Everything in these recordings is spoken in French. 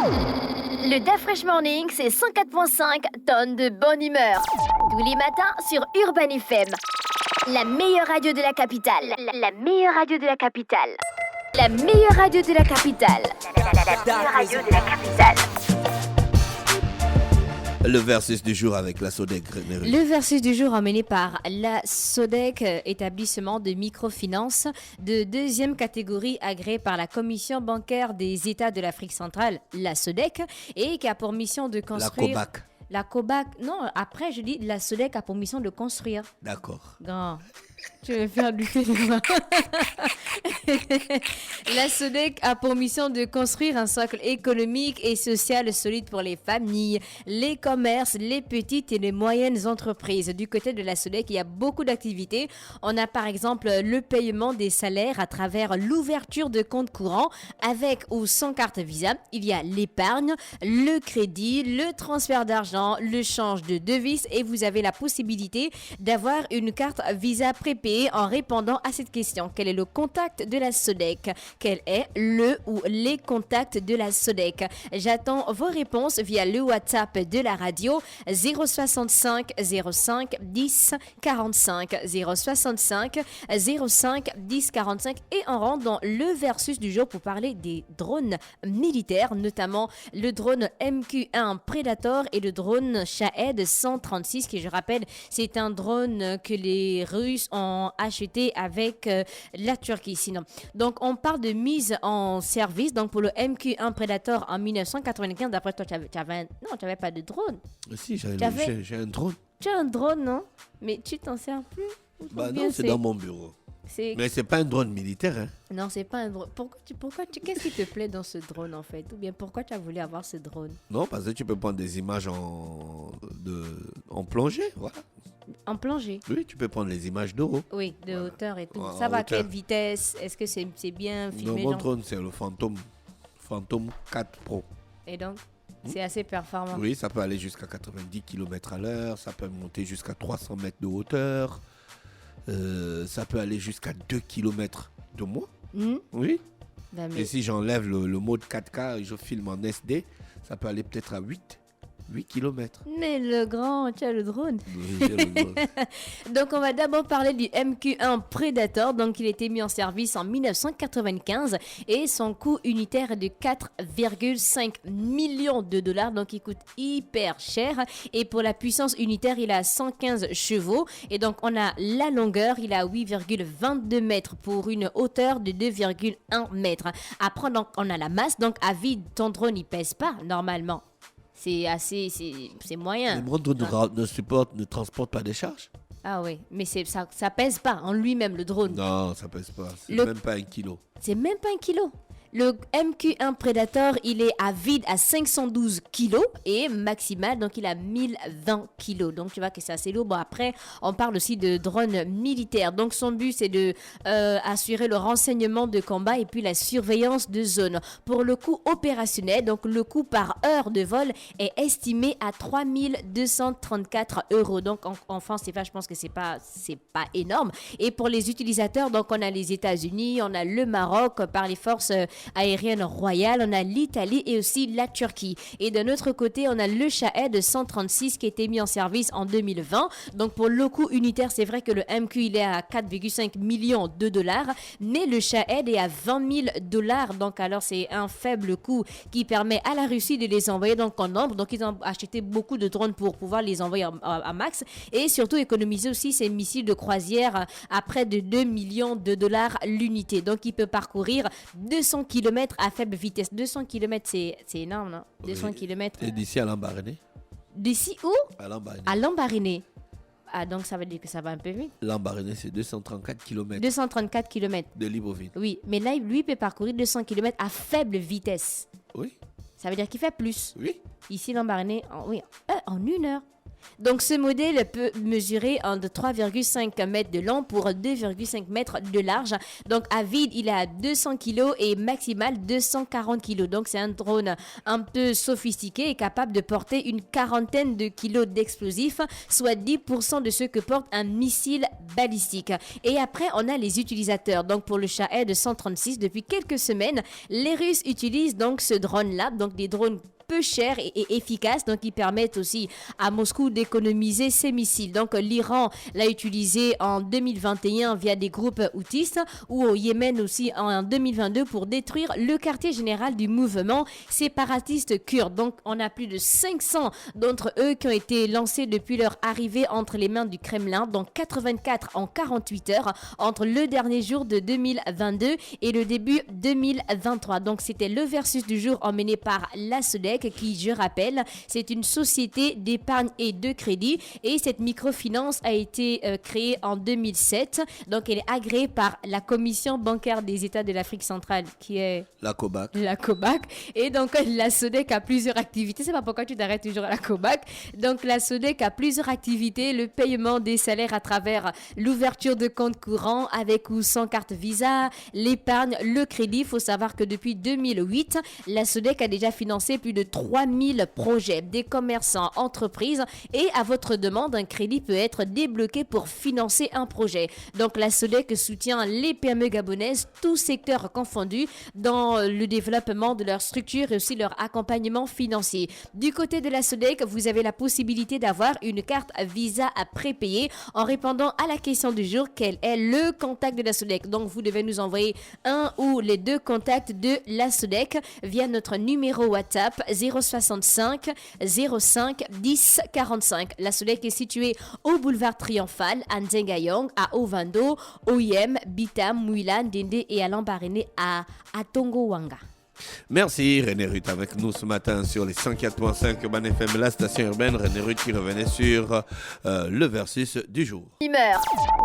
Le DAF Fresh Morning, c'est 104.5 tonnes de bonne humeur. Tous les matins sur Urban FM. La meilleure radio de la capitale. La meilleure radio de la capitale. La meilleure radio de la capitale. La meilleure radio de la capitale. Le versus du jour avec la Sodec. Le versus du jour emmené par la Sodec, établissement de microfinance de deuxième catégorie agréé par la Commission bancaire des États de l'Afrique centrale, la Sodec, et qui a pour mission de construire... La COBAC. La COBAC. Non, après je dis la Sodec a pour mission de construire. D'accord. Non. Tu veux faire du téléphone. La Sodec a pour mission de construire un socle économique et social solide pour les familles, les commerces, les petites et les moyennes entreprises. Du côté de la Sodec, il y a beaucoup d'activités. On a par exemple le paiement des salaires à travers l'ouverture de comptes courants avec ou sans carte Visa. Il y a l'épargne, le crédit, le transfert d'argent, le change de devise et vous avez la possibilité d'avoir une carte Visa prépayée en répondant à cette question. Quel est le contact de la Sodec? Quel est le ou les contacts de la Sodec? J'attends vos réponses via le WhatsApp de la radio 065 05 10 45 065 05 10 45 et on rentre dans le versus du jour pour parler des drones militaires, notamment le drone MQ-1 Predator et le drone Shahed 136 qui, je rappelle, c'est un drone que les Russes ont acheté avec la Turquie. Sinon, donc on parle de mise en service. Donc pour le MQ-1 Predator en 1995, d'après toi, tu n'avais pas de drone. Si, j'ai un drone. Tu as un drone, non? Mais tu t'en sers plus? Non, c'est dans mon bureau. Mais c'est pas un drone militaire, hein? Non, c'est pas un drone. Qu'est-ce qui te plaît dans ce drone en fait? Ou bien pourquoi tu as voulu avoir ce drone? Non, parce que tu peux prendre des images en plongée, voilà. En plongée? Oui, tu peux prendre les images de haut. Oui, de hauteur et tout. Ça va à quelle vitesse? Est-ce que c'est bien filmé? Non, mon drone, c'est le Phantom 4 Pro. Et donc, c'est assez performant? Oui, ça peut aller jusqu'à 90 km/h, ça peut monter jusqu'à 300 mètres de hauteur, ça peut aller jusqu'à 2 km de moi. Oui. Et si j'enlève le mode 4K et je filme en SD, ça peut aller peut-être à 8 km. Mais le grand, tu as le drone. Oui, j'ai le drone. Donc, on va d'abord parler du MQ-1 Predator. Donc, il a été mis en service en 1995 et son coût unitaire est de 4,5 millions de dollars. Donc, il coûte hyper cher. Et pour la puissance unitaire, il a 115 chevaux. Et donc, on a la longueur, il a 8,22 mètres pour une hauteur de 2,1 mètres. Après, donc, on a la masse. Donc, à vide, ton drone, il pèse pas normalement. C'est moyen. Le drone ne transporte pas des charges. Ah oui, mais ça pèse pas en lui-même le drone. Non, ça pèse pas. C'est même pas 1 kilo. C'est même pas 1 kilo. Le MQ-1 Predator, il est à vide à 512 kg et maximal, donc il a 1020 kg. Donc tu vois que c'est assez lourd. Bon, après, on parle aussi de drones militaires. Donc son but, c'est de assurer le renseignement de combat et puis la surveillance de zone. Pour le coût opérationnel, donc le coût par heure de vol est estimé à 3234 €. Donc en France, je pense que c'est pas énorme. Et pour les utilisateurs, donc on a les États-Unis, on a le Maroc par les forces aérienne royale, on a l'Italie et aussi la Turquie. Et d'un autre côté, on a le Shahed 136 qui a été mis en service en 2020. Donc pour le coût unitaire, c'est vrai que le MQ il est à 4,5 millions de dollars, mais le Shahed est à 20 000 $. Donc alors c'est un faible coût qui permet à la Russie de les envoyer donc en nombre. Donc ils ont acheté beaucoup de drones pour pouvoir les envoyer à max et surtout économiser aussi ces missiles de croisière à près de 2 millions de dollars l'unité. Donc il peut parcourir 200 km à faible vitesse. 200 km, c'est énorme, non? 200 km. Et d'ici à Lambaréné? D'ici où? À Lambaréné. À Lambaréné. Ah, donc ça veut dire que ça va un peu vite. Lambaréné, c'est 234 km. 234 km. De Libreville. Oui, mais là, lui, il peut parcourir 200 km à faible vitesse. Oui. Ça veut dire qu'il fait plus. Oui. Ici, Lambaréné, en 1 heure. Donc ce modèle peut mesurer de 3,5 mètres de long pour 2,5 mètres de large. Donc à vide, il est à 200 kg et maximal 240 kg. Donc c'est un drone un peu sophistiqué et capable de porter une quarantaine de kilos d'explosifs, soit 10% de ce que porte un missile balistique. Et après, on a les utilisateurs. Donc pour le Shahed 136, depuis quelques semaines, les Russes utilisent donc ce drone-là, donc des drones peu chers et efficaces, donc ils permettent aussi à Moscou d'économiser ses missiles. Donc l'Iran l'a utilisé en 2021 via des groupes houthis, ou au Yémen aussi en 2022 pour détruire le quartier général du mouvement séparatiste kurde. Donc on a plus de 500 d'entre eux qui ont été lancés depuis leur arrivée entre les mains du Kremlin, donc 84 en 48 heures entre le dernier jour de 2022 et le début 2023. Donc c'était le versus du jour emmené par la SODEC, qui, je rappelle, c'est une société d'épargne et de crédit, et cette microfinance a été créée en 2007. Donc elle est agréée par la Commission bancaire des États de l'Afrique centrale, qui est la COBAC. Et donc la SODEC a plusieurs activités. C'est pas pourquoi tu t'arrêtes toujours à la COBAC. Donc la SODEC a plusieurs activités: le paiement des salaires à travers l'ouverture de comptes courants avec ou sans carte Visa, l'épargne, le crédit. Il faut savoir que depuis 2008, la SODEC a déjà financé plus de 3000 projets, des commerçants, entreprises, et à votre demande, un crédit peut être débloqué pour financer un projet. Donc la SODEC soutient les PME gabonaises, tous secteurs confondus, dans le développement de leur structure et aussi leur accompagnement financier. Du côté de la SODEC, vous avez la possibilité d'avoir une carte Visa à prépayer en répondant à la question du jour: quel est le contact de la SODEC? Donc vous devez nous envoyer un ou les deux contacts de la SODEC via notre numéro WhatsApp 065 05 10 45. La SODEC est située au boulevard Triomphal, à Nzengayong, à Ovando, Oyem, Bitam, Mouilan, Dende et à Lambaréné à Tongowanga. Merci René Ruth avec nous ce matin sur les 104.5 Urban FM, la station urbaine. René Ruth qui revenait sur le versus du jour. Humeur,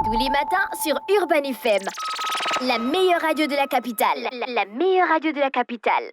tous les matins sur Urban FM. La meilleure radio de la capitale. La meilleure radio de la capitale.